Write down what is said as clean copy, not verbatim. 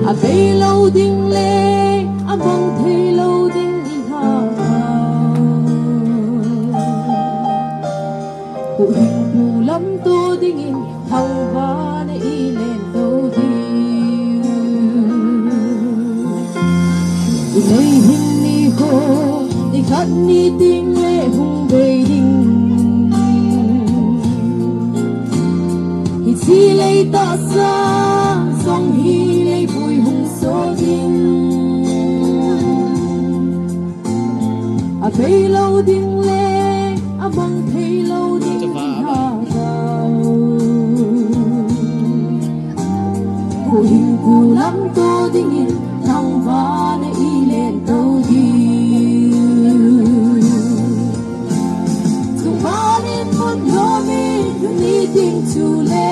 a bay lâu ding lệ a băng thấy lâu ding in ha cụ hình cụ lắm tu ding in thằng va ne i lên đâu đi lấy hình ni ho đi khát ni ding lệ hung bay ding hi chi lấy ta sa song hi lấy vui hung so ding a bay lâu ding lệ a băng thấy lâu ding ha cụ hình cụ lắm tô ding in thằng va ne i lên đâu đi su va ne một lo mi ni ding chu le